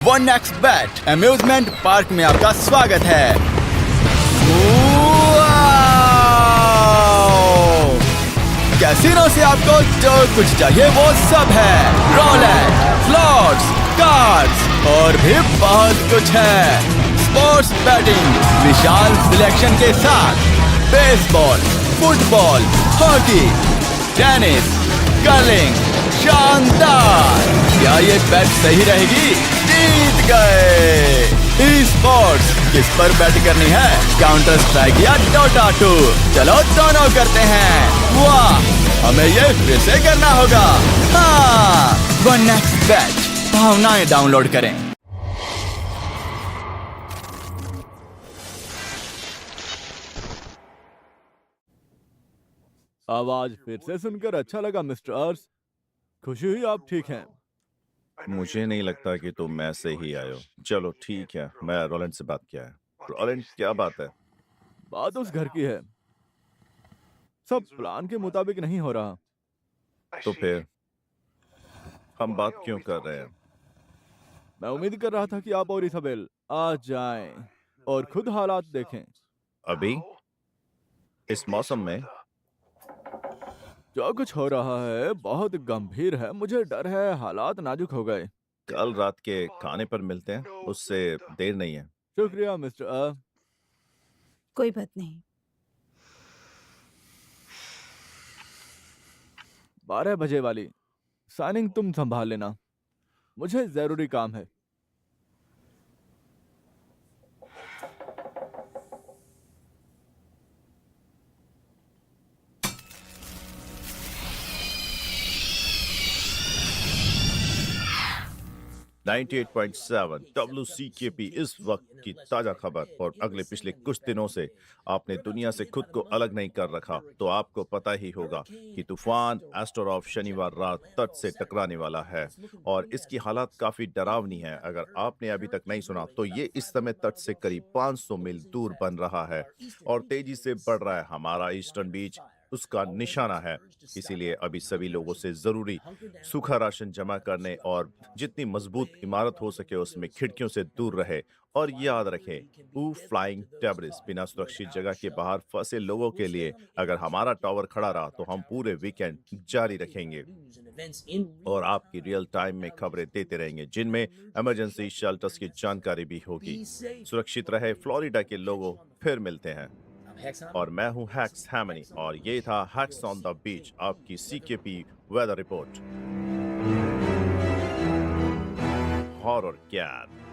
One next bat amusement park में आपका स्वागत है। कैसीनो से आपको जो कुछ चाहिए वो सब है। रोलेट, स्लॉट्स, कार्ड्स और भी बहुत कुछ है। स्पोर्ट्स बैटिंग विशाल सिलेक्शन के साथ baseball, football, hockey, tennis, curling, शानदार। क्या ये बैट सही रहेगी? जीत गए। ई स्पोर्ट्स किस पर बैट करनी है? काउंटर स्ट्राइक या डोटा 2? चलो दोनों करते हैं। वाह, हमें ये फिर से करना होगा। हाँ, वन नेक्स्ट बैट भावनाएं डाउनलोड करें। आवाज फिर से सुनकर अच्छा लगा मिस्टर अर्स। खुशी हुई आप ठीक हैं। मुझे नहीं लगता कि तुम मैं से ही आए हो। चलो ठीक है, मैं रोलैंड से बात किया है। रोलैंड, क्या बात है? बात उस घर की है, सब प्लान के मुताबिक नहीं हो रहा। तो फिर हम बात क्यों कर रहे हैं? मैं उम्मीद कर रहा था कि आप और इसाबेल आ जाएं और खुद हालात देखें। अभी इस मौसम में? जो कुछ हो रहा है बहुत गंभीर है। मुझे डर है हालात नाजुक हो गए। कल रात के खाने पर मिलते हैं, उससे देर नहीं है। शुक्रिया मिस्टर कोई बात नहीं। 12 बजे वाली साइनिंग तुम संभाल लेना, मुझे जरूरी काम है। .7 WCKP इस वक्त की ताजा खबर। और अगले पिछले कुछ दिनों से आपने दुनिया से खुद को अलग नहीं कर रखा, तो आपको पता ही होगा कि तूफान एस्टरोफ शनिवार रात तट से टकराने वाला है और इसकी हालत काफी डरावनी है। अगर आपने अभी तक नहीं सुना तो ये इस समय तट से करीब 500 मील दूर बन रहा है और तेजी से बढ़ रहा है। हमारा ईस्टर्न बीच उसका निशाना है, इसीलिए अभी सभी लोगों से जरूरी सूखा राशन जमा करने और जितनी मजबूत इमारत हो सके उसमें खिड़कियों से दूर रहे। और याद रखें, फ्लाइंग डेब्रिस बिना सुरक्षित जगह के बाहर फंसे लोगों के लिए अगर हमारा टावर खड़ा रहा तो हम पूरे वीकेंड जारी रखेंगे और आपकी रियल टाइम में खबरें देते रहेंगे, जिनमें इमरजेंसी शेल्टर्स की जानकारी भी होगी। सुरक्षित रहे फ्लोरिडा के लोगों, फिर मिलते हैं। और मैं हूं हैक्स हैमनी और ये था हैक्स ऑन द बीच, आपकी CKP weather report. Horror cat.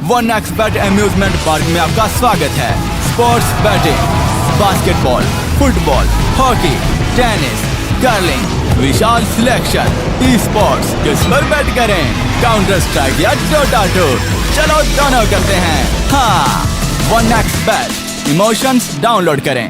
One X bet amusement park में आपका स्वागत है। Sports betting, basketball, football, hockey, tennis, curling, विशाल सिलेक्शन, ई स्पोर्ट्स। किस पर बैट करें? काउंटर स्ट्राइक या डोटा 2? चलो दोनों करते हैं। हाँ, one X bet, emotions download करें।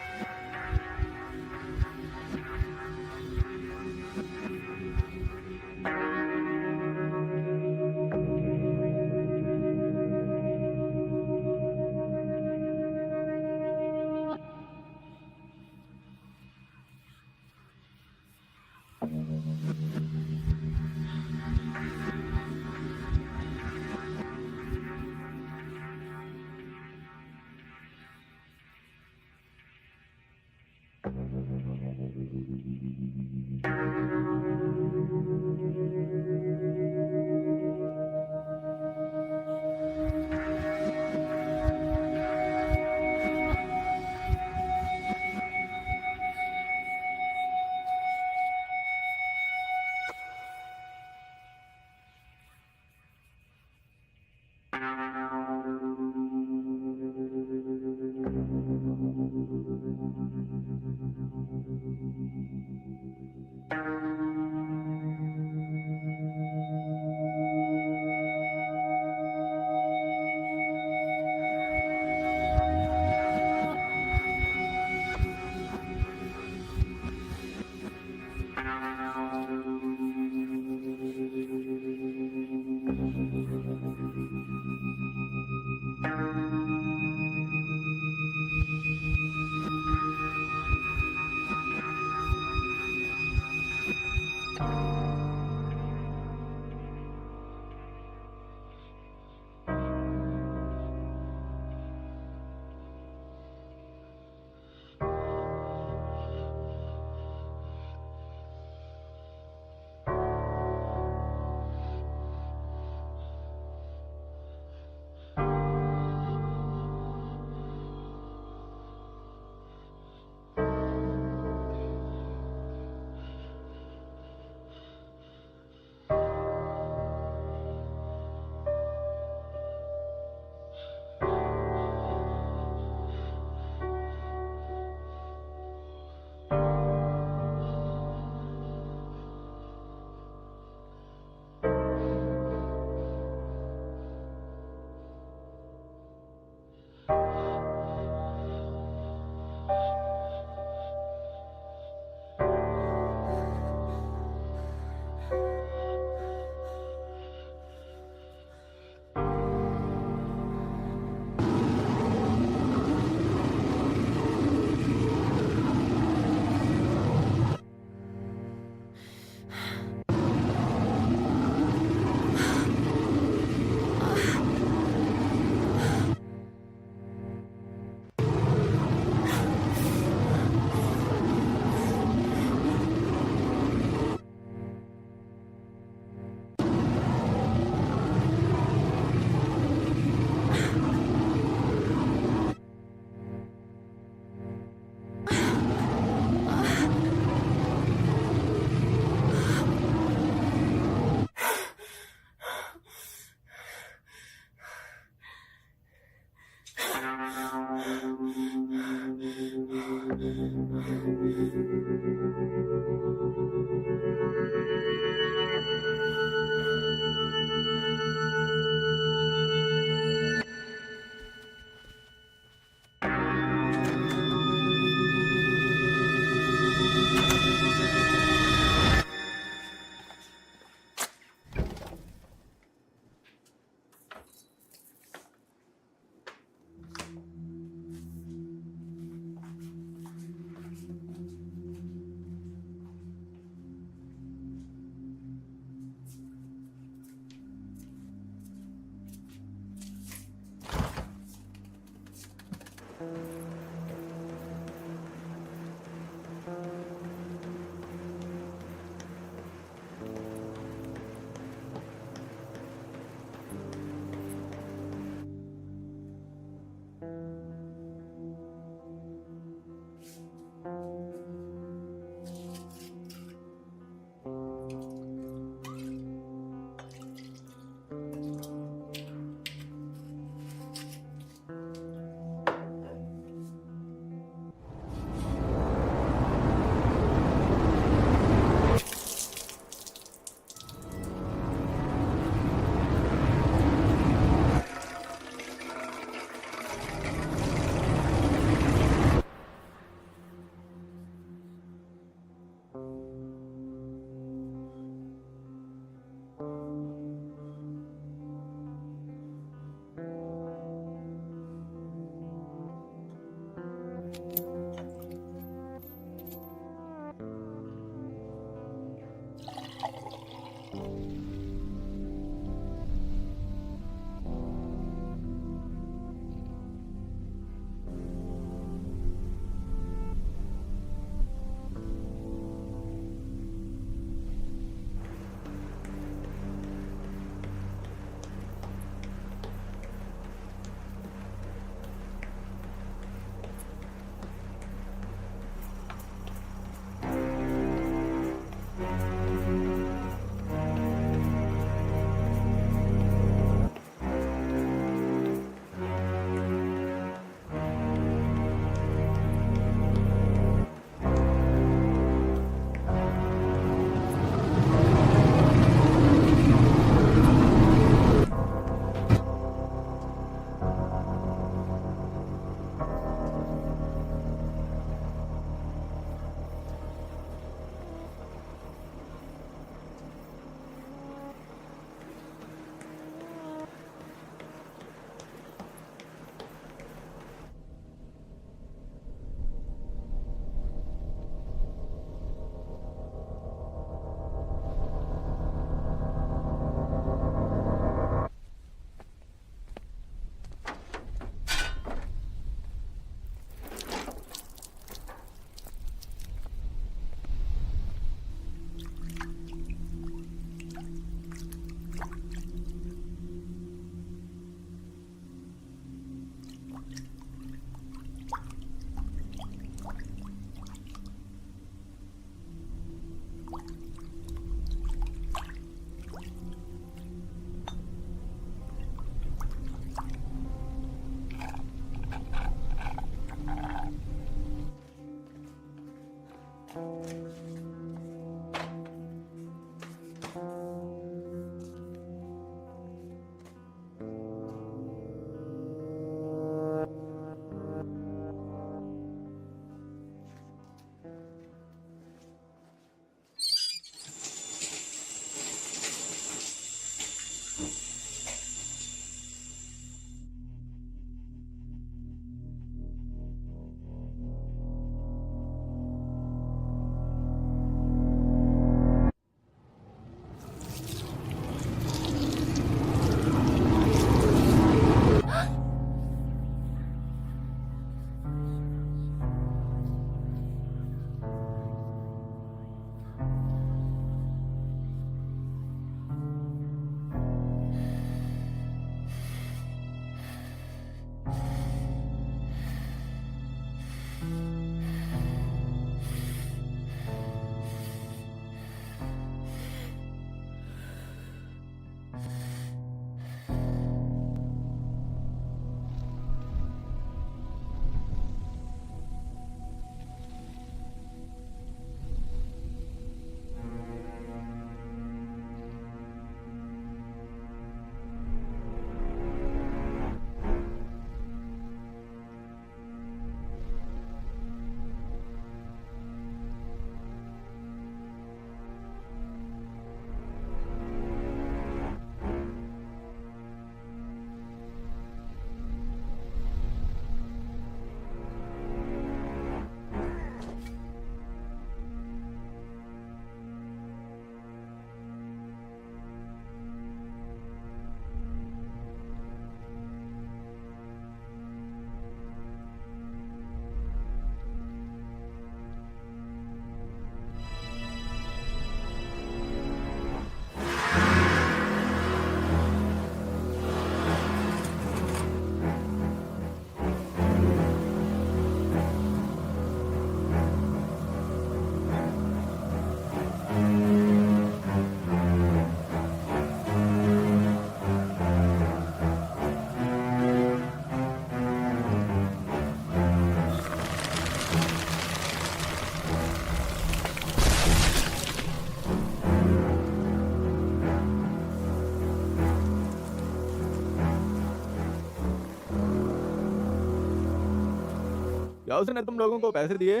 क्या उसने तुम लोगों को पैसे दिए?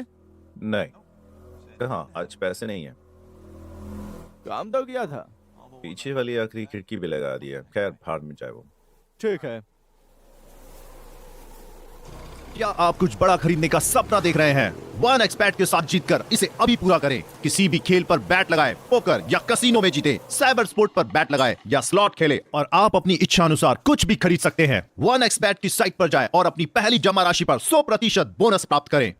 नहीं, कहाँ, आज पैसे नहीं है। काम तो किया था। पीछे वाली आखिरी खिड़की भी लगा दी है। खैर, भाड़ में जाए वो। ठीक है। क्या आप कुछ बड़ा खरीदने का सपना देख रहे हैं? वन एक्सपैट के साथ जीतकर इसे अभी पूरा करें। किसी भी खेल पर बैट लगाएं, पोकर या कसिनो में जीते, साइबर स्पोर्ट पर बैट लगाएं या स्लॉट खेलें और आप अपनी इच्छा अनुसार कुछ भी खरीद सकते हैं। वन एक्सपैट की साइट पर जाएं और अपनी पहली जमा राशि पर 100% बोनस प्राप्त करें।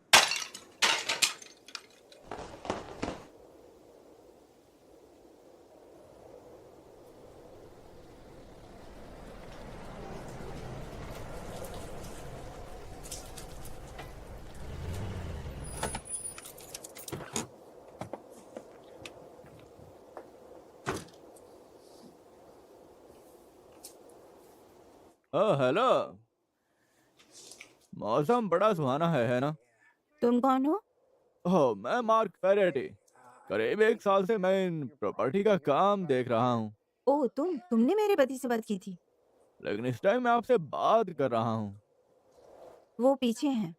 हेलो। मौसम बड़ा सुहाना है ना? तुम कौन हो? ओह, मैं मार्क फेरेटी। करीब 1 साल से मैं इन प्रॉपर्टी का काम देख रहा हूँ, ओह, तुमने मेरे पति से बात की थी। लेकिन इस टाइम मैं आपसे बात कर रहा हूँ। वो पीछे हैं।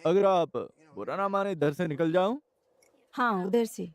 अगर आप बुरा ना माने, इधर से निकल जाऊं? हाँ, उधर से।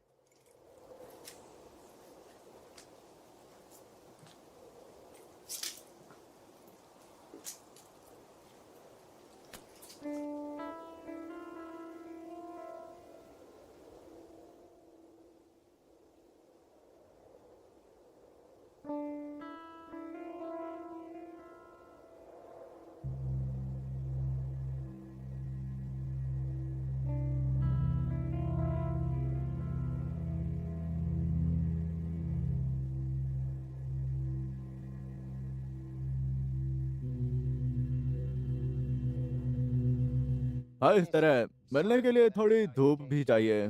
हाँ, इस तरह मिलने के लिए थोड़ी धूप भी चाहिए।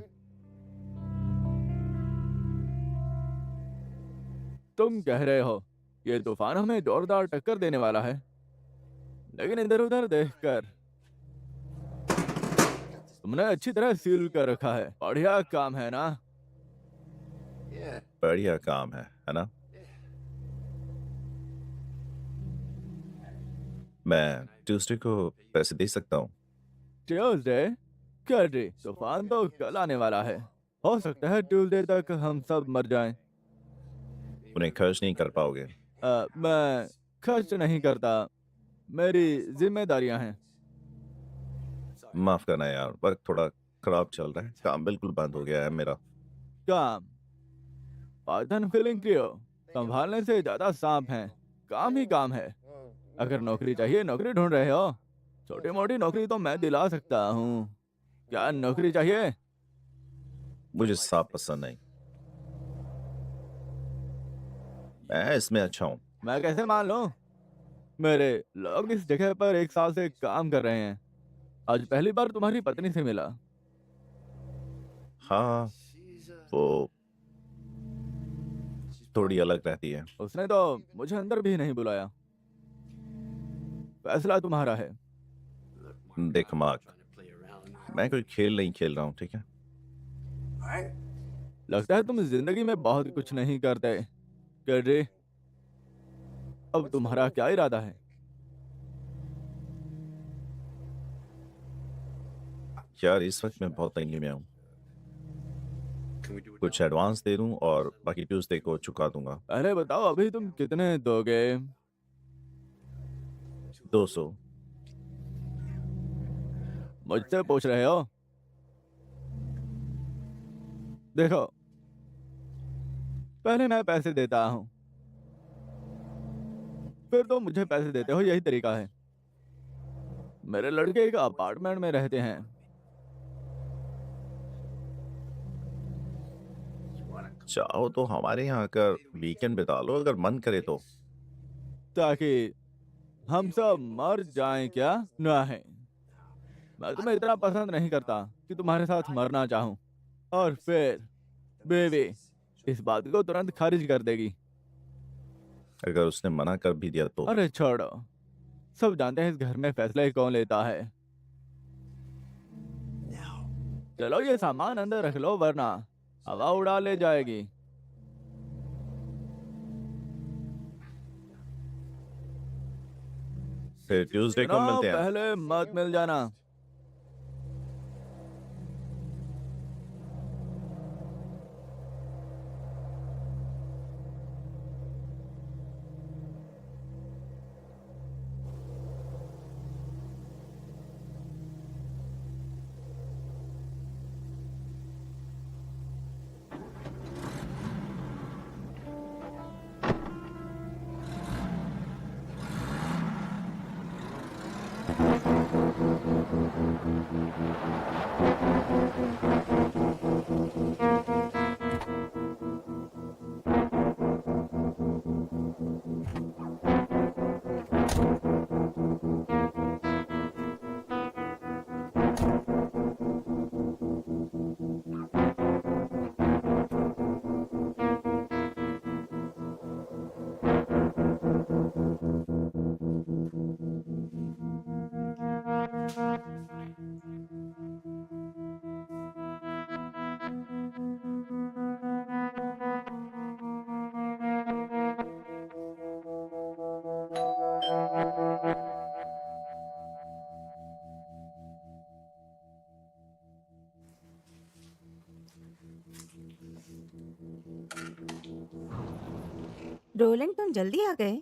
तुम कह रहे हो ये तूफान हमें जोरदार टक्कर देने वाला है, लेकिन इधर उधर देखकर तुमने अच्छी तरह सील कर रखा है। बढ़िया काम है ना? बढ़िया काम है ना? मैं ट्यूसडे को पैसे दे सकता हूँ। ट्यूसडे? कर दी। तूफान तो कल आने वाला है। हो सकता है ट्यूसडे तक हम सब मर जाएं। उन्हें खर्च नहीं कर पाओगे। मैं खर्च नहीं करता, मेरी जिम्मेदारियां हैं। माफ करना यार, वक्त थोड़ा खराब चल रहा है। काम बिल्कुल बंद हो गया है मेरा। काम? पाइथन फीलिंग क्रियो संभालने से ज्यादा सांप हैं। काम ही काम है। अगर नौकरी चाहिए, नौकरी ढूंढ रहे हो? छोटी मोटी नौकरी तो मैं दिला सकता हूँ। क्या नौकरी चाहिए? मुझे सांप पसंद नहीं। मैं इसमें अच्छा हूँ। मैं कैसे मान लूं? मेरे लोग इस जगह पर 1 साल से काम कर रहे हैं। आज पहली बार तुम्हारी पत्नी से मिला। हाँ, वो थोड़ी अलग रहती है। उसने तो मुझे अंदर भी नहीं बुलाया। फैसला तुम्हारा है। देख मार्क, मैं कोई खेल नहीं खेल रहा हूँ, ठीक है? लगता है तुम जिंदगी में बहुत कुछ नहीं करते। कर रे, अब तुम्हारा क्या इरादा है? यार, इस वक्त मैं बहुत तंगी में हूँ। कुछ एडवांस दे दूं और बाकी ट्यूसडे को चुका दूंगा। पहले बताओ, अभी तुम कितने दोगे? 200। मुझसे पूछ रहे हो? देखो, पहले मैं पैसे देता हूँ, फिर तुम मुझे पैसे देते हो। यही तरीका है। मेरे लड़के एक अपार्टमेंट में रहते हैं। चाहो तो हमारे यहाँ आकर वीकेंड बिता लो, अगर मन करे तो। ताकि हम सब मर जाएं क्या? नहीं, मैं तुम्हें इतना पसंद नहीं करता कि तुम्हारे साथ मरना चाहूं। और फिर बेबी इस बात को तुरंत खारिज कर देगी। अगर उसने मना कर भी दिया तो? अरे छोड़ो, सब जानते हैं इस घर में फैसले कौन लेता है। चलो ये सामान अंदर रख लो, वरना हवा उड़ा ले जाएगी। फिर ट्यूसडे को जनाब, मिलते हैं। पहले मत मिल जाना। रोलन, तुम जल्दी आ गए।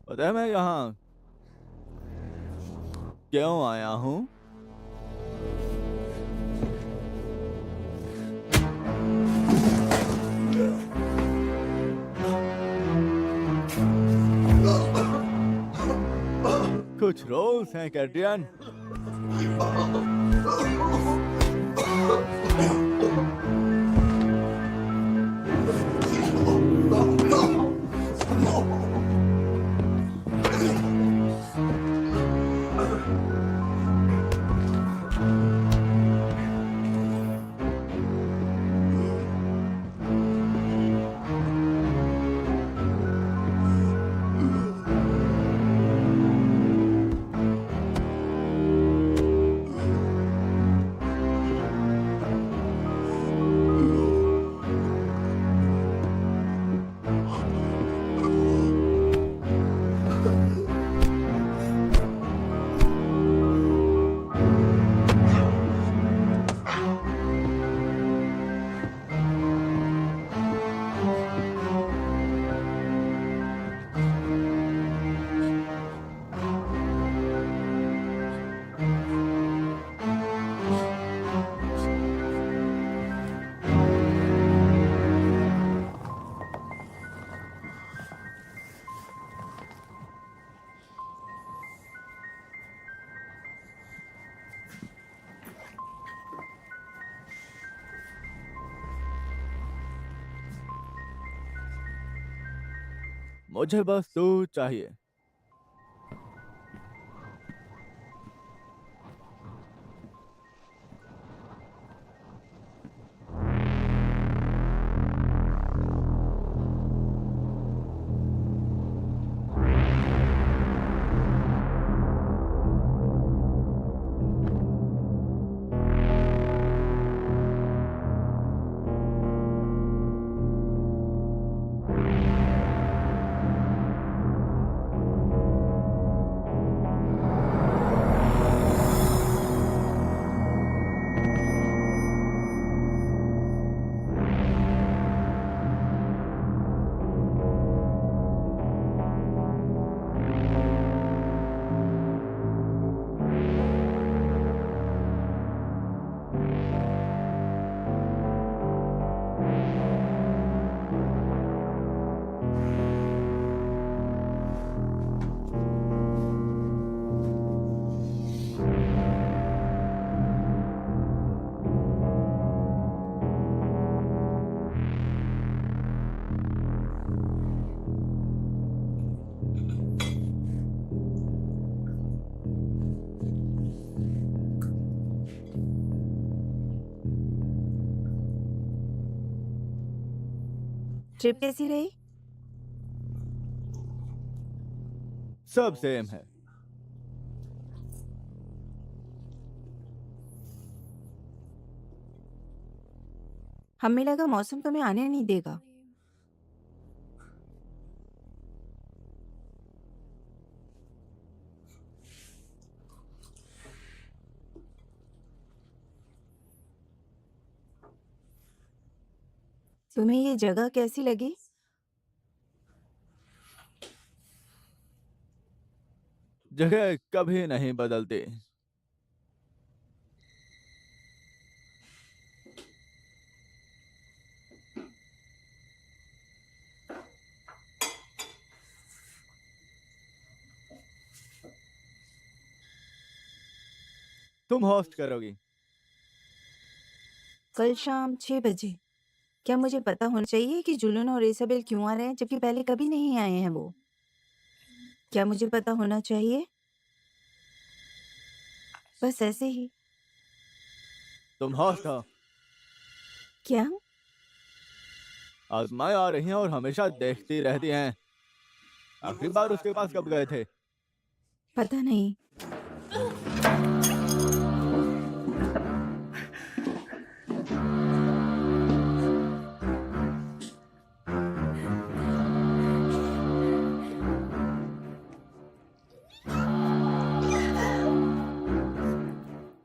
पता है मैं यहाँ क्यों आया हूँ? कुछ रोल्स हैं कैट्रियन। मुझे बस तू चाहिए। ट्रिप कैसी रही? सब सेम है। हमें लगा मौसम तुम्हें आने नहीं देगा। तुम्हें ये जगह कैसी लगी? जगह कभी नहीं बदलती। तुम होस्ट करोगी? कल शाम 6 बजे। क्या मुझे पता होना चाहिए कि जुलियन और इसाबेल क्यों आ रहे हैं जबकि पहले कभी नहीं आए हैं वो? क्या मुझे पता होना चाहिए? बस ऐसे ही। तुम होस्ट हो। क्या? आत्माएं आ रही हैं और हमेशा देखती रहती हैं। आखिरी बार उसके पास कब गए थे? पता नहीं।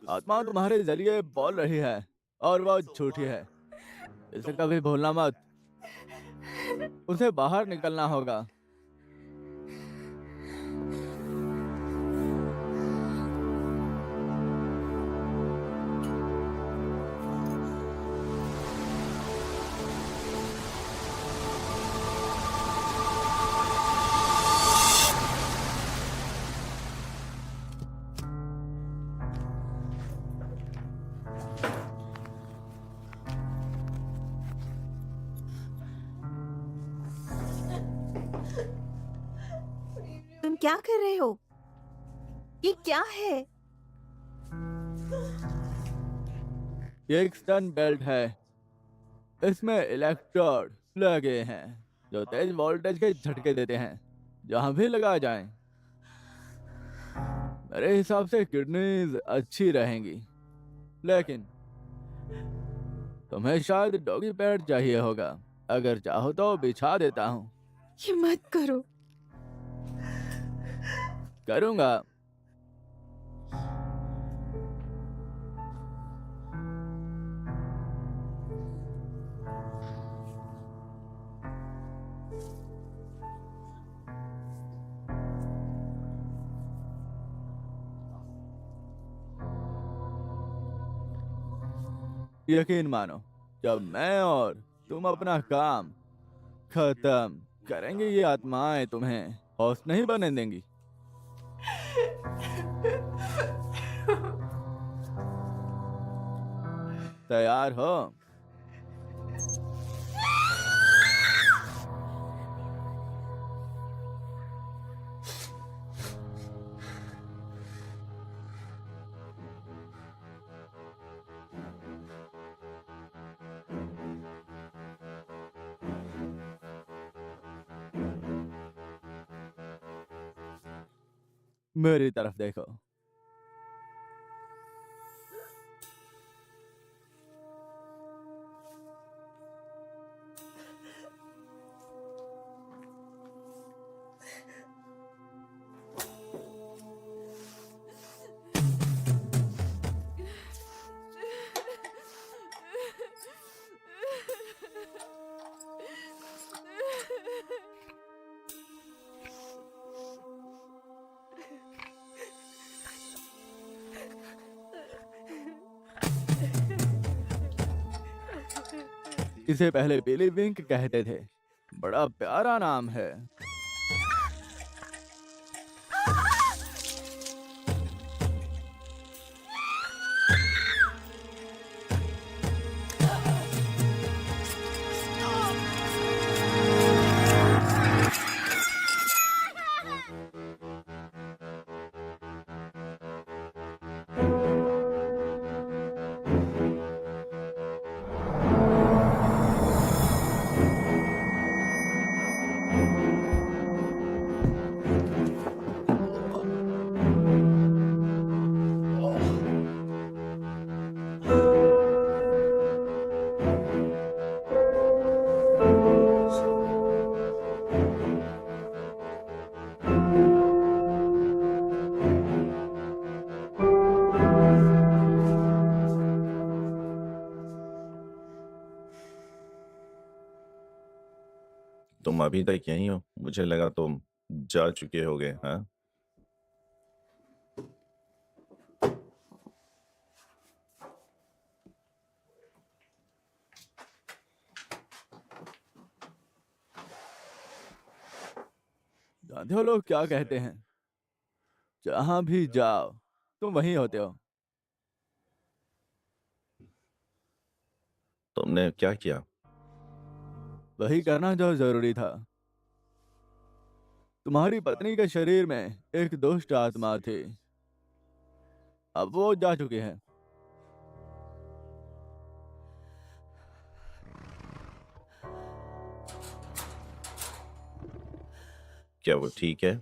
आत्मा तुम्हारे जरिए बोल रही है और वो झूठी है। इसे कभी भूलना मत। उसे बाहर निकलना होगा। तुम क्या कर रहे हो? ये क्या है? ये एक स्टन बेल्ट है। इसमें इलेक्ट्रोड लगे हैं जो तेज वोल्टेज के झटके देते हैं जहां भी लगा जाएं। मेरे हिसाब से किडनीज अच्छी रहेंगी, लेकिन तुम्हें शायद डॉगी पैड चाहिए होगा। अगर चाहो तो बिछा देता हूँ। ये मत करो। करूँगा। यकीन मानो, जब मैं और तुम अपना काम खत्म करेंगे, ये आत्माएं तुम्हें होस्ट नहीं बनने देंगी। तैयार हो? मेरी तरफ देखो। इसे पहले बिली विंक कहते थे। बड़ा प्यारा नाम है। तुम अभी तक यहीं हो? मुझे लगा तुम जा चुके होगे। हाँ, जानते हो लोग क्या कहते हैं? जहां भी जाओ तुम वहीं होते हो। तुमने क्या किया? वही करना जो जरूरी था। तुम्हारी पत्नी के शरीर में एक दुष्ट आत्मा थी। अब वो जा चुकी है। क्या वो ठीक है?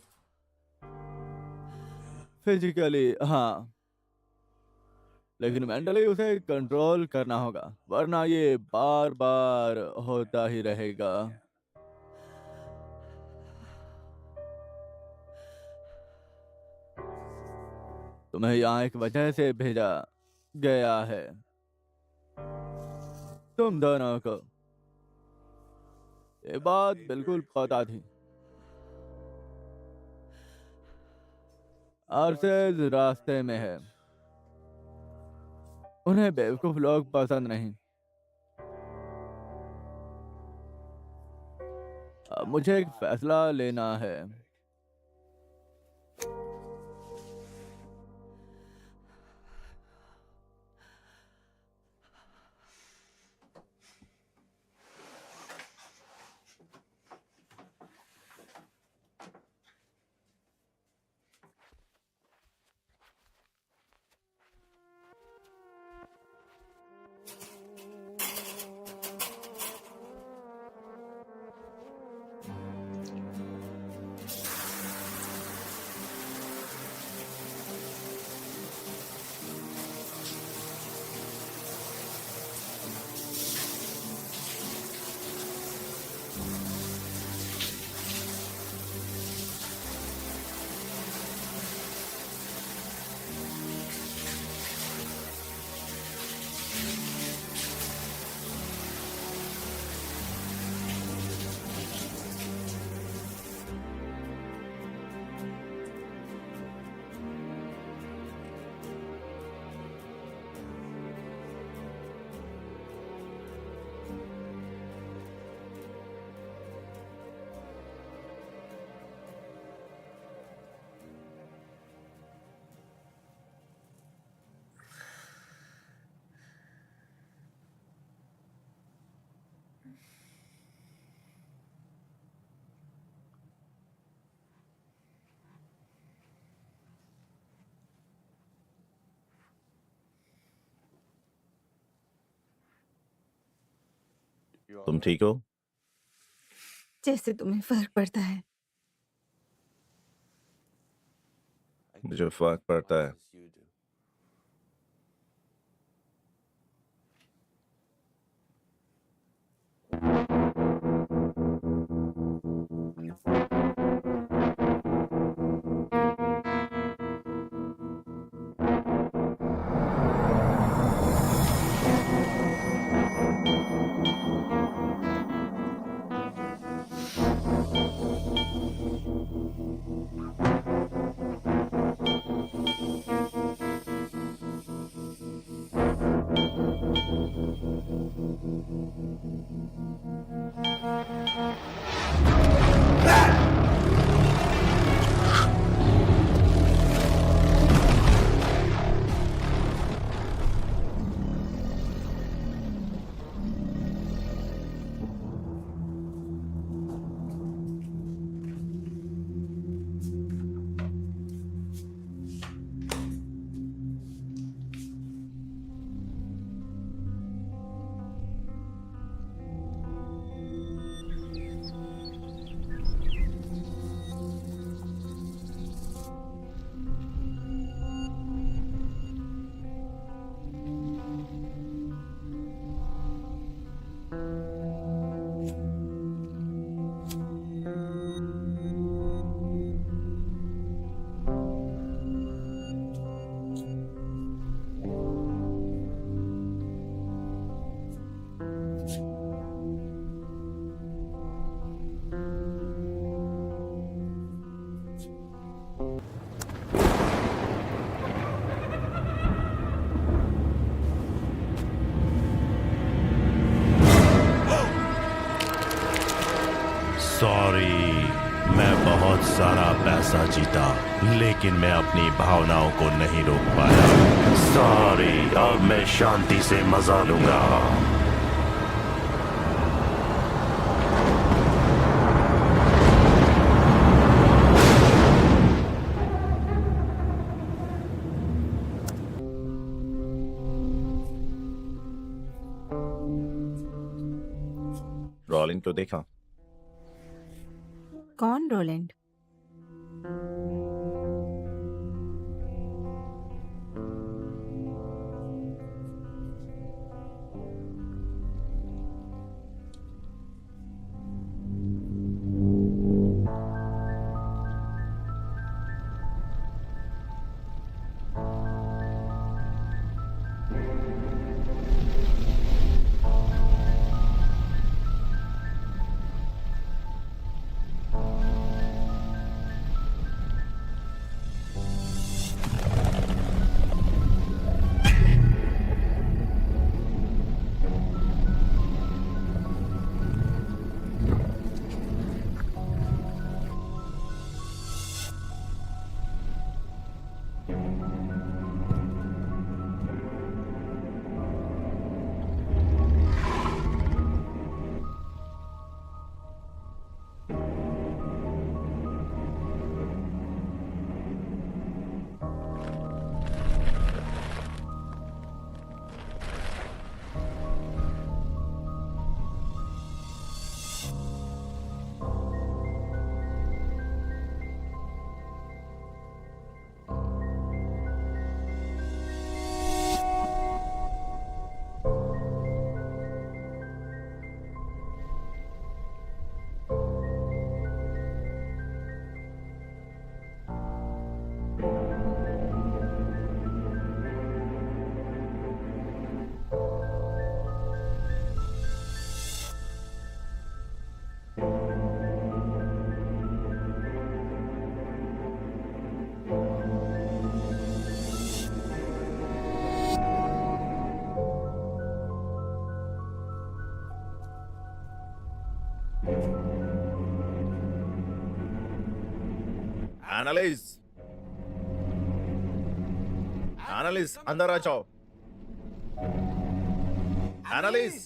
फिजिकली हाँ, लेकिन मेंटली उसे कंट्रोल करना होगा, वरना ये बार बार होता ही रहेगा। तुम्हें यहाँ एक वजह से भेजा गया है। तुम दोनों को ये बात बिल्कुल पता थी। आर्सेज रास्ते में है। उन्हें बेवकूफ लोग पसंद नहीं। अब मुझे एक फैसला लेना है। तुम ठीक हो? जैसे तुम्हें फर्क पड़ता है। मुझे फर्क पड़ता है। सॉरी, मैं बहुत सारा पैसा जीता लेकिन मैं अपनी भावनाओं को नहीं रोक पाया। सॉरी, अब मैं शांति से मजा लूंगा। रॉलिन को देखा? कौन रोलैंड? एनालिस, एनालिस अंदर आ जाओ। एनालिस,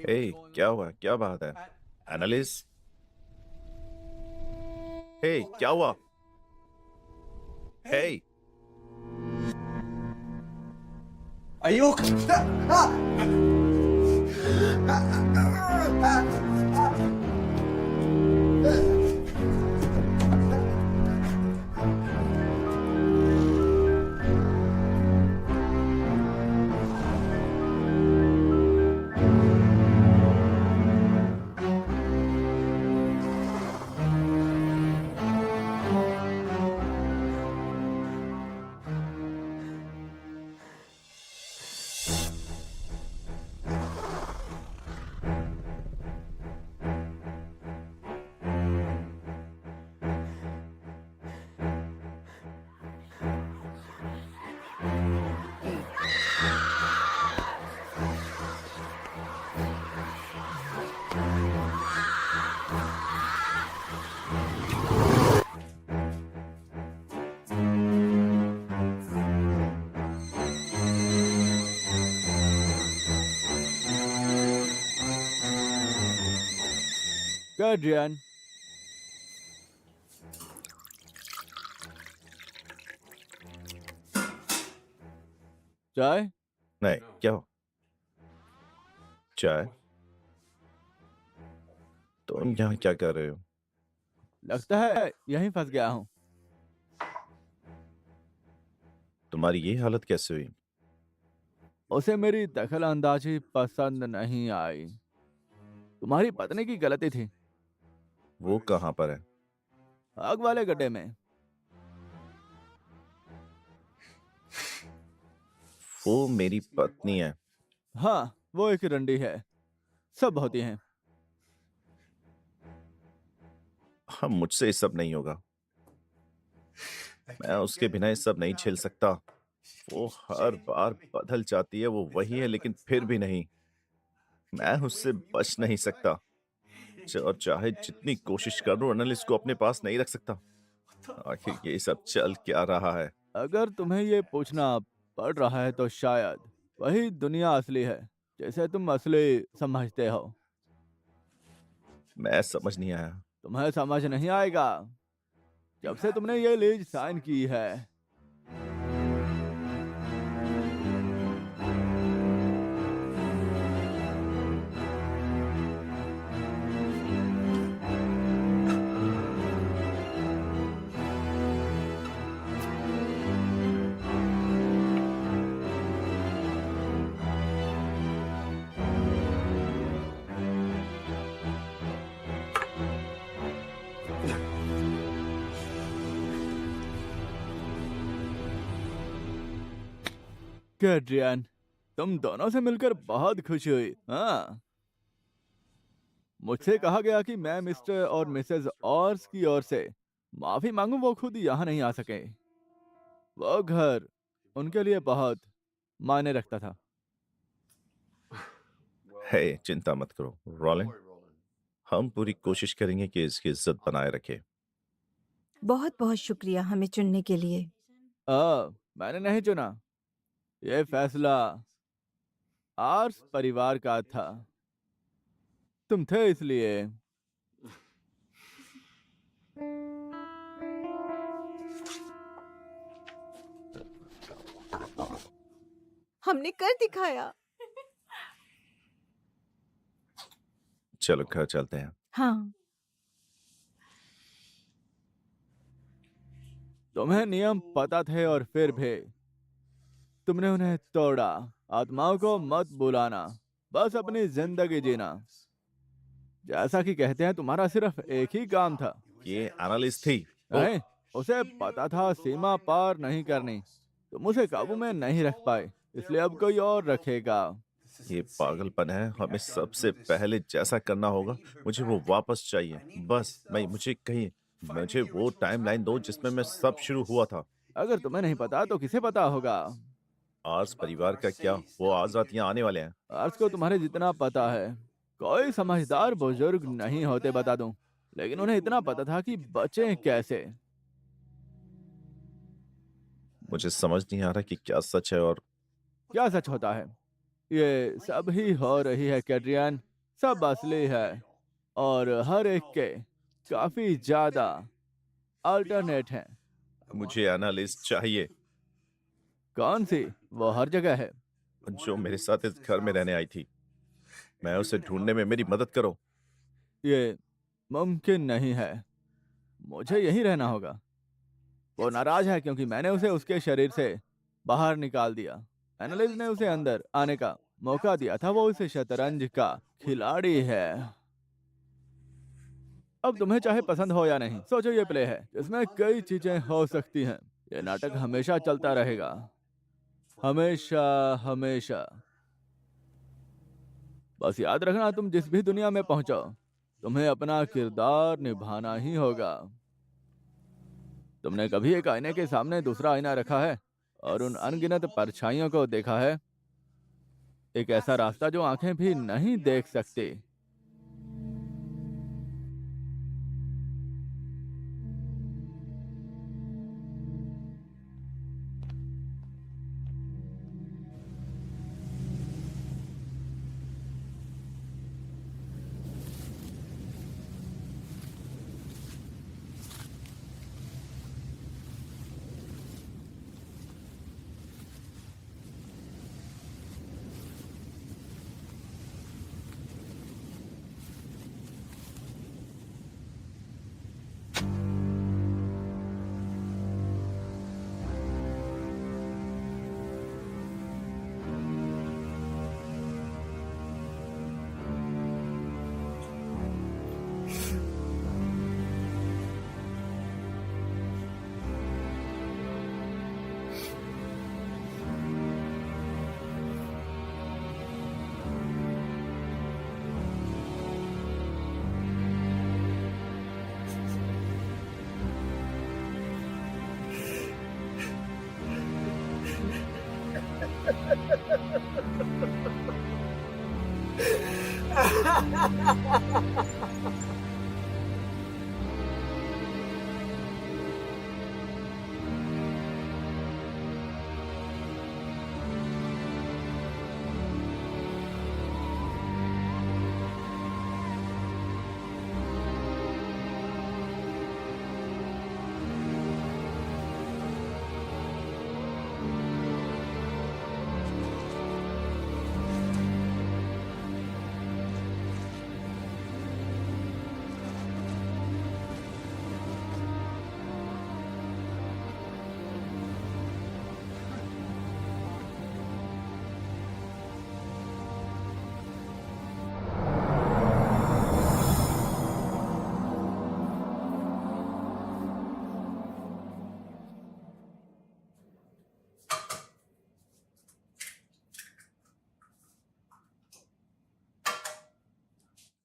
हे, क्या हुआ? क्या बात है? एनालिस्ट, हे, क्या हुआ? हे, कैड्रियन, चाय? नहीं, क्या हो? चाय? तुम यहाँ क्या कर रहे हो? लगता है यहीं फंस गया हूँ। तुम्हारी ये हालत कैसे हुई? उसे मेरी दखल अंदाजी पसंद नहीं आई। तुम्हारी पत्नी की गलती थी। वो कहाँ पर है? आग वाले गड्ढे में। वो मेरी पत्नी है। हाँ, वो एक रंडी है। सब होती हैं। हाँ, मुझसे ये सब नहीं होगा। मैं उसके बिना ये सब नहीं झेल सकता। वो हर बार बदल जाती है, वो वही है लेकिन फिर भी नहीं। मैं उससे बच नहीं सकता। और चाहे जितनी कोशिश कर लूं, एनालिस्ट को अपने पास नहीं रख सकता। आखिर ये सब चल क्या रहा है? अगर तुम्हें ये पूछना पड़ रहा है तो शायद वही दुनिया असली है, जैसे तुम असली समझते हो। मैं समझ नहीं आया। तुम्हें समझ नहीं आएगा जब से तुमने ये लीज साइन की है। कैड्रियन, तुम दोनों से मिलकर बहुत खुशी हुई। हाँ, मुझसे कहा गया कि मैं मिस्टर और मिसेस ऑर्स की ओर से माफी मांगूं, वो खुद यहाँ नहीं आ सके। वो घर उनके लिए बहुत मायने रखता था। हे, चिंता मत करो रॉलिंग। हम पूरी कोशिश करेंगे कि इसकी इज्जत बनाए रखे। बहुत बहुत शुक्रिया हमें चुनने के लिए। मैंने नहीं चुना। ये फैसला आर्स परिवार का था। तुम थे इसलिए। हमने कर दिखाया। चलो घर चलते हैं। हाँ, तुम्हें नियम पता थे और फिर भी तुमने उन्हें तोड़ा। आत्माओं को मत बुलाना, बस अपनी जिंदगी जीना। जैसा कि कहते हैं, तुम्हारा सिर्फ एक ही काम था। ये एनालिस्ट थी। नहीं, उसे पता था सीमा पार नहीं करनी। तुम उसे काबू में नहीं रख पाए, इसलिए अब कोई और रखेगा। ये पागलपन है। हमें सबसे पहले जैसा करना होगा। मुझे वो वापस चाहिए। बस मुझे वो टाइमलाइन दो जिसमें मैं सब शुरू हुआ था। अगर तुम्हें नहीं पता तो किसे पता होगा? आर्स परिवार का क्या? वो आज रात यहाँ आने वाले हैं। आर्स को तुम्हारे जितना पता है। कोई समझदार बुजुर्ग नहीं होते, बता दूं, लेकिन उन्हें इतना पता था कि बचें कैसे। मुझे समझ नहीं आ रहा कि क्या सच है और क्या सच होता है? ये सब ही हो रही है कैड्रियन। सब असली है और हर एक के काफी ज्यादा अल्टरनेट हैं। मुझे एनालिस्ट चाहिए कौन सी? वो हर जगह है। जो मेरे साथ इस घर में रहने आई थी। मैं उसे ढूंढने में मेरी मदद करो। ये मुमकिन नहीं है, मुझे यहीं रहना होगा। वो नाराज है क्योंकि मैंने उसे उसके शरीर से बाहर निकाल दिया। एनालिस्ट ने उसे अंदर आने का मौका दिया था। वो उसे शतरंज का खिलाड़ी है। अब तुम्हें चाहे पसंद हो या नहीं, सोचो ये प्ले है, इसमें कई चीजें हो सकती हैं। ये नाटक हमेशा चलता रहेगा, हमेशा हमेशा। बस याद रखना, तुम जिस भी दुनिया में पहुंचो, तुम्हें अपना किरदार निभाना ही होगा। तुमने कभी एक आईने के सामने दूसरा आईना रखा है और उन अनगिनत परछाइयों को देखा है? एक ऐसा रास्ता जो आंखें भी नहीं देख सकती।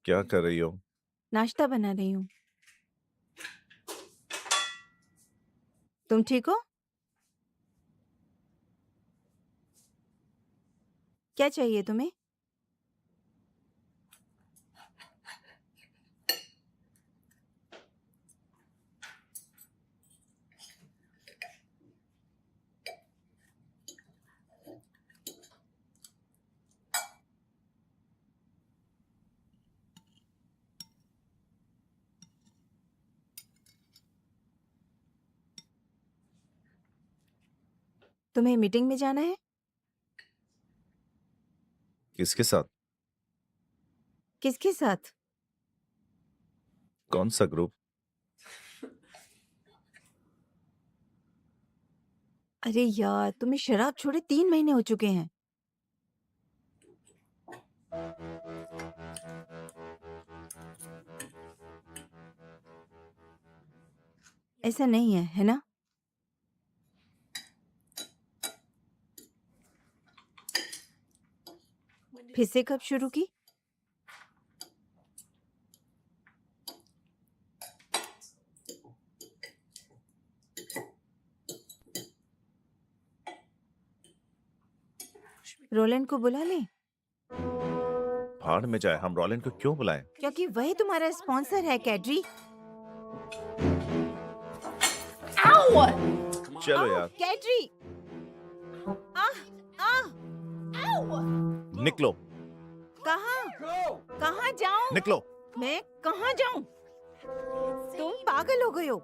क्या कर रही हो? नाश्ता बना रही हूँ। तुम ठीक हो? क्या चाहिए तुम्हें? तुम्हें मीटिंग में जाना है? किसके साथ? किसके साथ? कौन सा ग्रुप? अरे यार, तुम्हें शराब छोड़े 3 महीने हो चुके हैं। ऐसा नहीं है, है ना? फिर से कब शुरू की? रोलैंड को बुला ले, भाड़ में जाए, हम रॉलिन को क्यों बुलाएं? क्योंकि वही तुम्हारा स्पॉन्सर है, कैड्री। चलो यार, कैड्री, निकलो। कहाँ कहाँ जाऊँ? निकलो। मैं कहाँ जाऊँ? तुम पागल हो गए हो।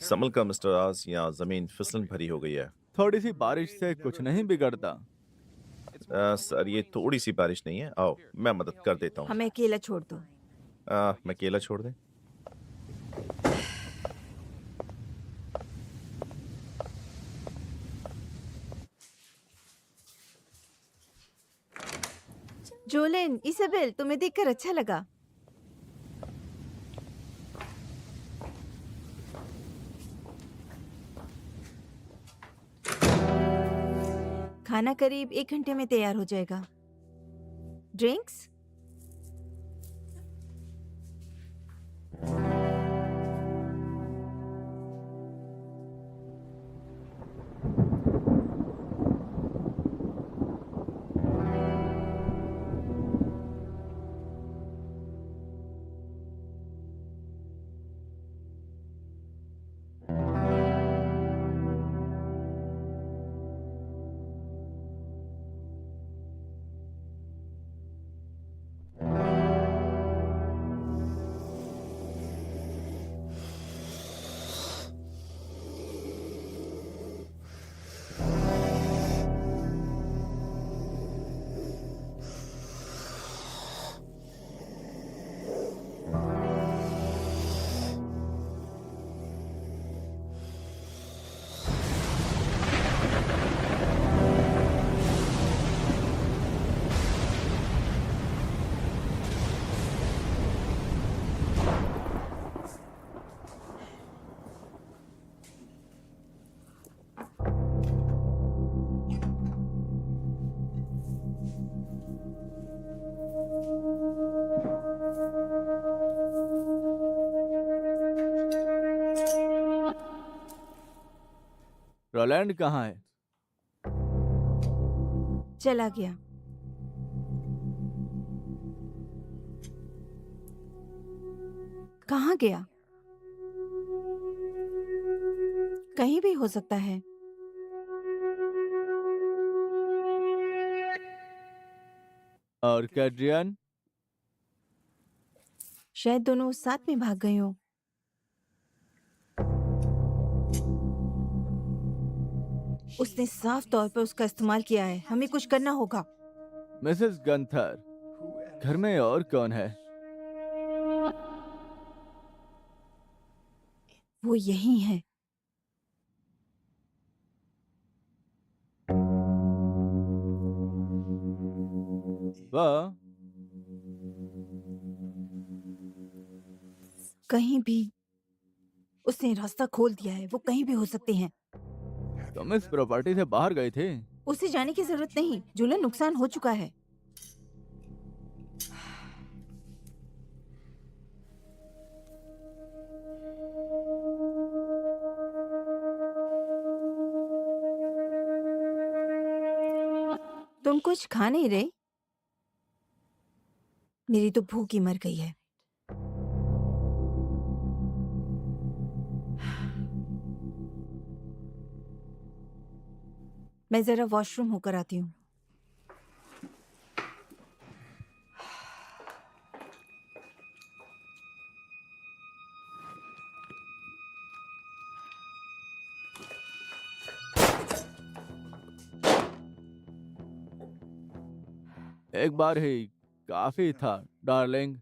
संभल का मिस्टर आज, यहाँ जमीन फिसलन भरी हो गई है। थोड़ी सी बारिश से कुछ नहीं बिगड़ता। सर ये थोड़ी सी बारिश नहीं है, आओ मैं मदद कर देता हूँ। हमें अकेला छोड़ दो। मैं केला छोड़ दें? जोलेन, इसाबेल, तुम्हें देखकर अच्छा लगा। खाना करीब 1 घंटे में तैयार हो जाएगा। ड्रिंक्स? रोलैंड कहाँ है? चला गया। कहाँ गया? कहीं भी हो सकता है। और कैड्रियन? शायद दोनों साथ में भाग गए हों। उसने साफ तौर पर उसका इस्तेमाल किया है। हमें कुछ करना होगा। मिसेस गंथर, घर में और कौन है? वो यही है। वाह, कहीं भी उसने रास्ता खोल दिया है। वो कहीं भी हो सकते हैं। तुम इस प्रॉपर्टी से बाहर गए थे? उसे जाने की जरूरत नहीं। जुलन नुकसान हो चुका है। तुम कुछ खा नहीं रहे? मेरी तो भूख ही मर गई है। मैं जरा वॉशरूम होकर आती हूँ। एक बार ही काफी था, डार्लिंग।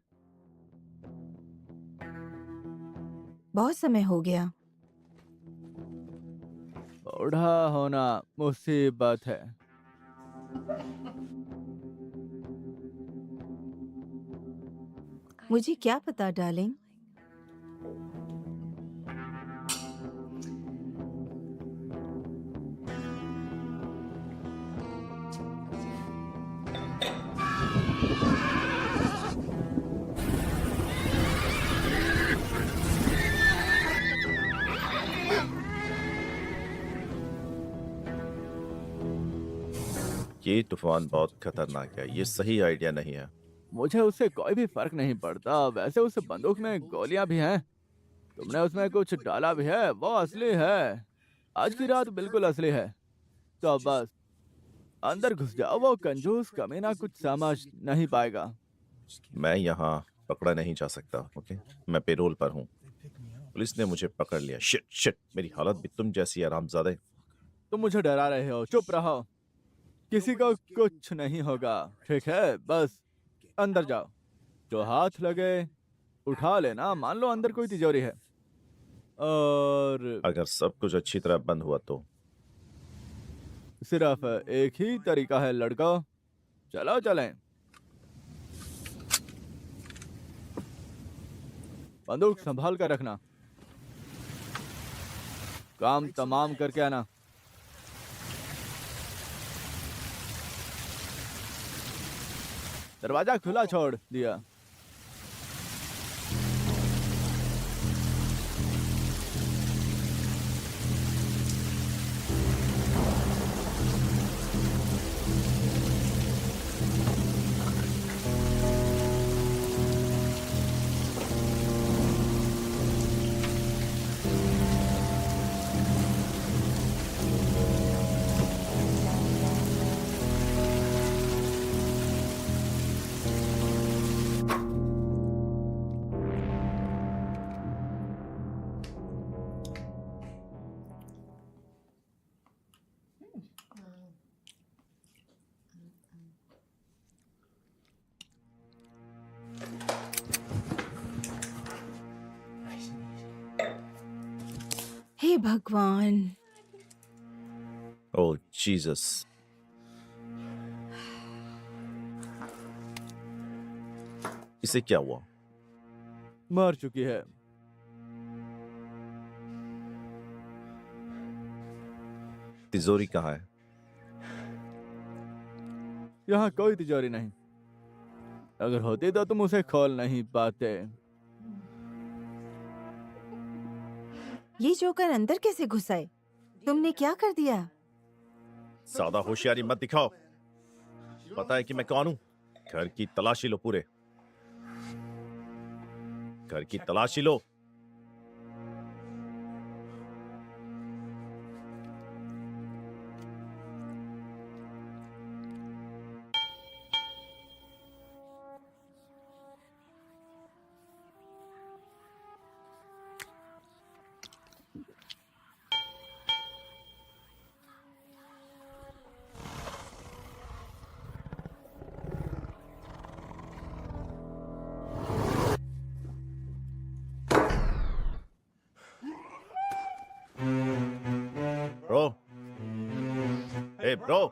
बहुत समय हो गया। बूढ़ा होना मुसीबत है। मुझे क्या पता डार्लिंग। ये तूफान बहुत खतरनाक है, ये सही आइडिया नहीं है। मुझे उससे कोई भी फर्क नहीं पड़ता। वैसे उस बंदूक में गोलियां भी हैं। तुमने उसमें कुछ डाला भी है, वो असली है। आज की रात बिल्कुल असली है। तो बस अंदर घुस जाओ, वो कंजूस कमीना कुछ समझ नहीं पाएगा। मैं यहाँ पकड़ा नहीं जा सकता, ओके? मैं पेरोल पर हूँ। पुलिस ने मुझे पकड़ लिया। शिट शिट, मेरी हालत भी तुम जैसी आरामजादे। तुम मुझे डरा रहे हो। चुप रहो, किसी को कुछ नहीं होगा, ठीक है? बस अंदर जाओ, जो हाथ लगे उठा लेना। मान लो अंदर कोई तिजोरी है और अगर सब कुछ अच्छी तरह बंद हुआ तो? सिर्फ एक ही तरीका है लड़का। चलो चलें। बंदूक संभाल कर रखना। काम तमाम करके आना। दरवाजा खुला छोड़ दिया। हे भगवान। ओह जीसस। इसे क्या हुआ? मर चुकी है। तिजोरी कहाँ है? यहाँ कोई तिजोरी नहीं। अगर होती तो तुम उसे खोल नहीं पाते। ये जोकर अंदर कैसे घुस आए? तुमने क्या कर दिया? ज्यादा होशियारी मत दिखाओ। पता है कि मैं कौन हूं? घर की तलाशी लो, पूरे घर की तलाशी लो। ब्रो, हे ब्रो,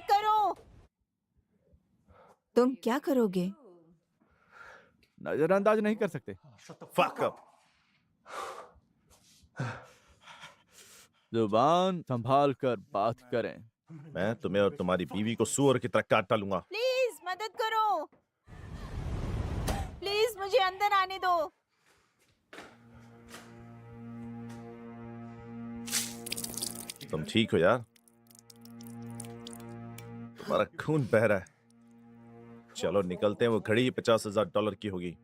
मदद करो। तुम क्या करोगे? नजरअंदाज नहीं कर सकते। Fuck up. जुबान संभाल कर बात करें। मैं तुम्हें और तुम्हारी बीवी को सूअर की तरह काट डालूंगा। प्लीज मदद करो। प्लीज मुझे अंदर आने दो। तुम ठीक हो यार? तुम्हारा खून बह रहा है। चलो निकलते हैं, वो घड़ी $50,000 की होगी।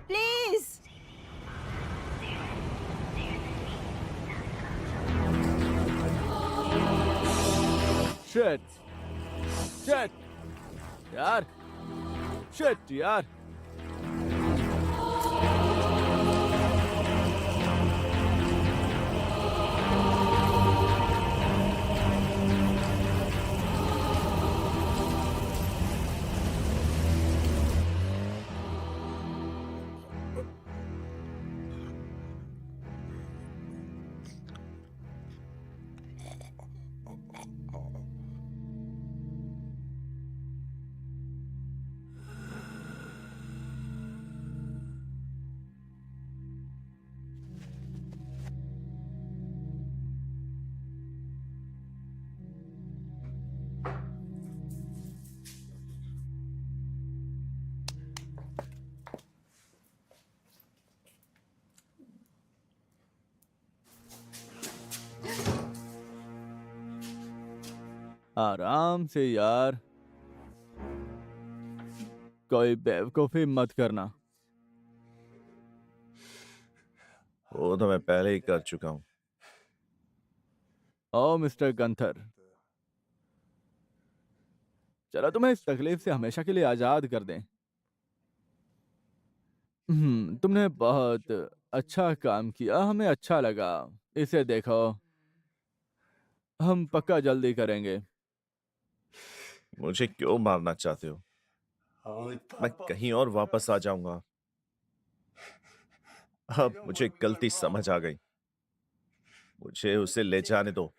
प्लीज। शिट शिट यार, शिट यार। आराम से यार, कोई बेवकूफी मत करना। वो तो मैं पहले ही कर चुका हूं। ओ मिस्टर गंथर, चलो तुम्हें इस तकलीफ से हमेशा के लिए आजाद कर दें। तुमने बहुत अच्छा काम किया, हमें अच्छा लगा। इसे देखो, हम पक्का जल्दी करेंगे। मुझे क्यों मारना चाहते हो? मैं कहीं और वापस आ जाऊंगा। अब मुझे गलती समझ आ गई। मुझे उसे ले जाने दो।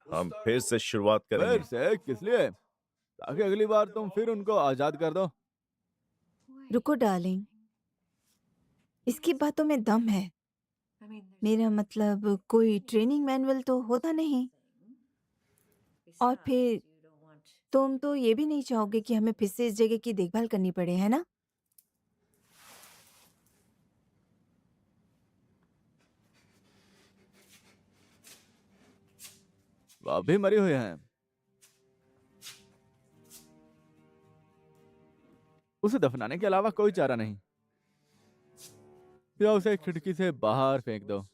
हम फिर से शुरुआत फिर करेंगे। से किस लिए? ताकि अगली बार तुम फिर उनको आजाद कर दो। रुको डार्लिंग, इसकी बातों में दम है। मेरा मतलब कोई ट्रेनिंग मैनुअल तो होता नहीं। और फिर तुम तो ये भी नहीं चाहोगे कि हमें फिर से इस जगह की देखभाल करनी पड़े, है ना? वह भी मरे हुए हैं। उसे दफनाने के अलावा कोई चारा नहीं, या उसे खिड़की से बाहर फेंक दो।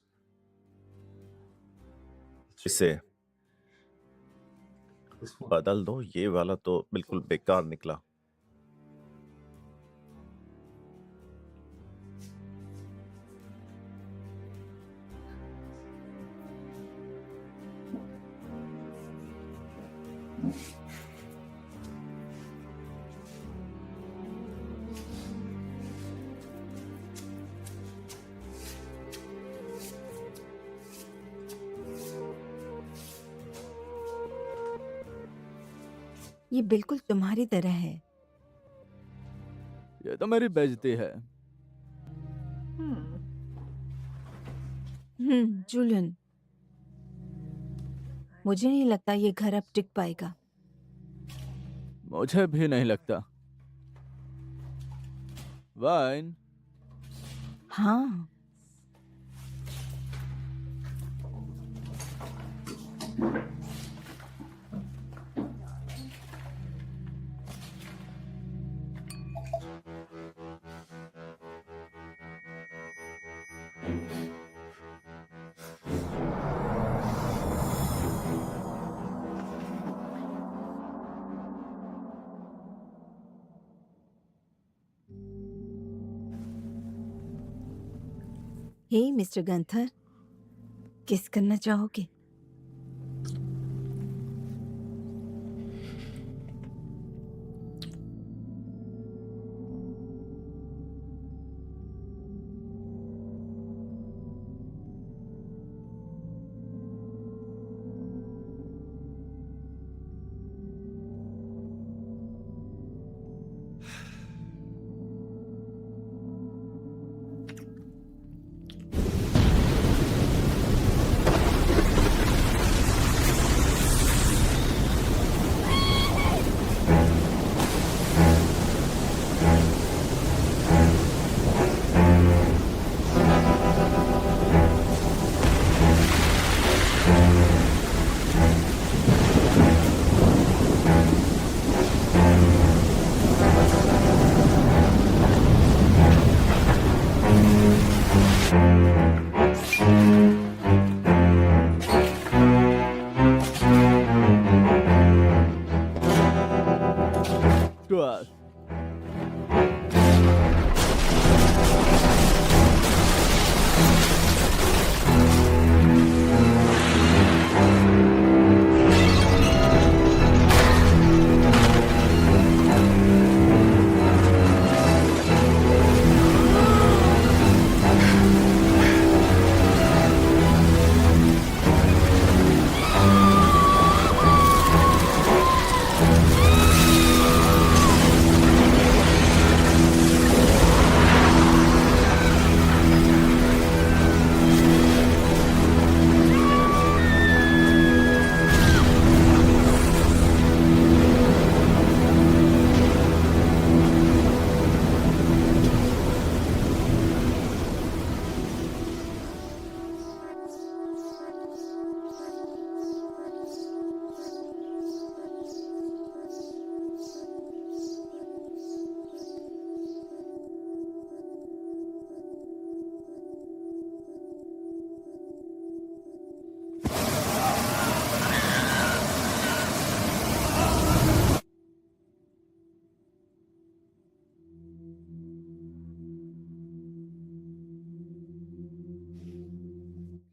इसे बदल दो। ये वाला तो बिल्कुल बेकार निकला। ये बिल्कुल तुम्हारी तरह है। ये तो मेरी बेइज्जती है। जूलियन, मुझे नहीं लगता ये घर अब टिक पाएगा। मुझे भी नहीं लगता। वाइन? हाँ। हे मिस्टर गंथर, किस करना चाहोगे? Stuart.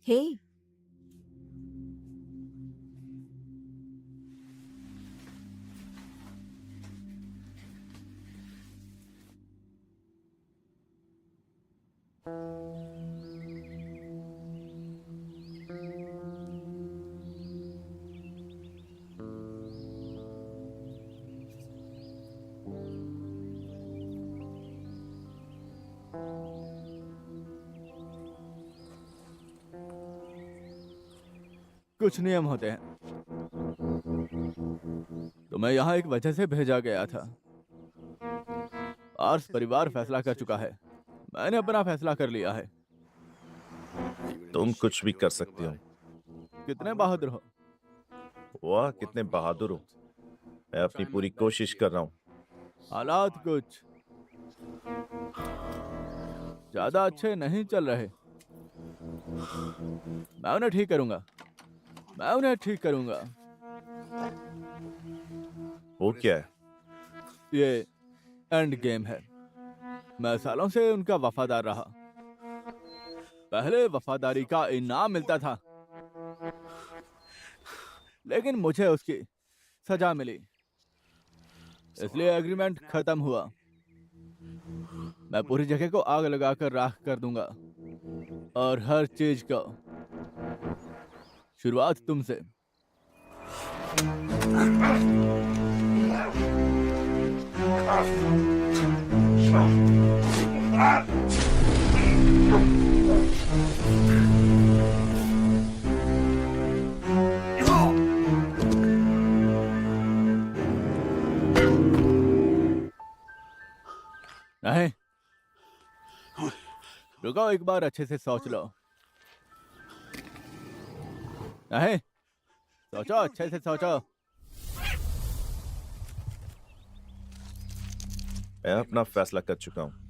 हे, कुछ नियम होते हैं। तो मैं यहाँ एक वजह से भेजा गया था। आर्स परिवार फैसला कर चुका है। मैंने अपना फैसला कर लिया है। तुम कुछ भी कर सकते हो। कितने बहादुर हो। वाह, कितने बहादुर हो। मैं अपनी पूरी कोशिश कर रहा हूँ। हालात कुछ ज्यादा अच्छे नहीं चल रहे। मैं उन्हें ठीक करूंगा। मैं उन्हें ठीक करूंगा। वो क्या है? ये एंड गेम है। मैं सालों से उनका वफादार रहा। पहले वफादारी का इनाम मिलता था, लेकिन मुझे उसकी सजा मिली। इसलिए एग्रीमेंट खत्म हुआ। मैं पूरी जगह को आग लगाकर राख कर दूंगा और हर चीज को शुरुआत तुमसे। नहीं, रुको, एक बार अच्छे से सोच लो। नहीं, सोचो, अच्छे से सोचो। मैं अपना फैसला कर चुका हूँ।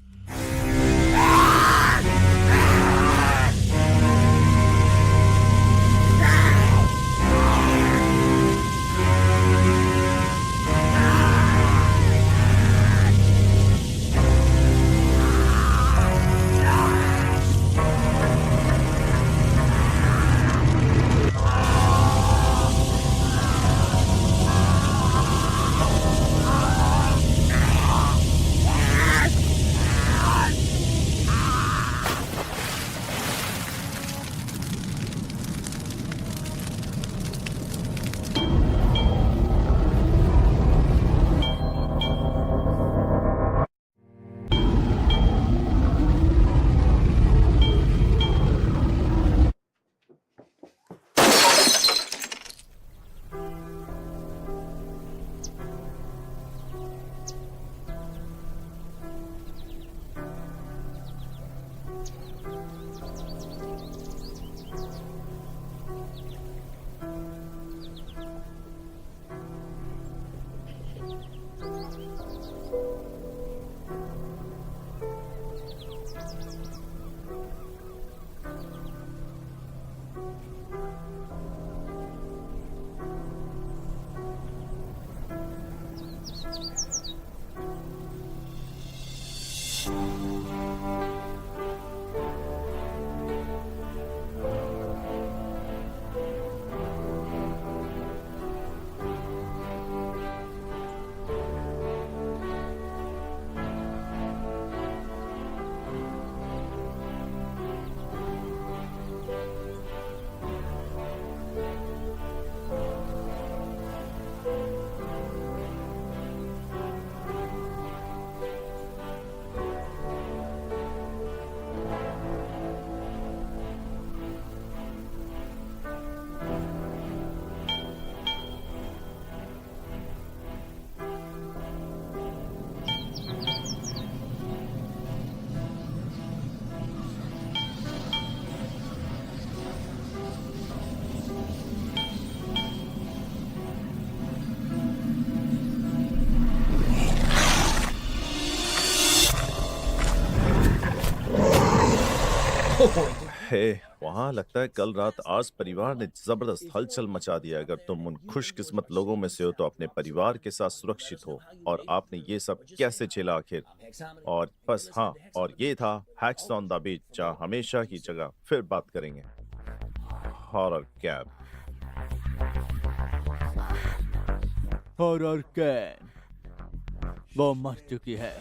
हे, वहाँ लगता है कल रात आस परिवार ने जबरदस्त हलचल मचा दिया। अगर तुम उन खुशकिस्मत लोगों में से हो तो अपने परिवार के साथ सुरक्षित हो। और आपने ये सब कैसे झेला आखिर? और बस हाँ, और ये था हैक्स ऑन द बीच, जहाँ हमेशा की जगह फिर बात करेंगे हॉरर कैब। हॉरर कैन वो मर चुकी है।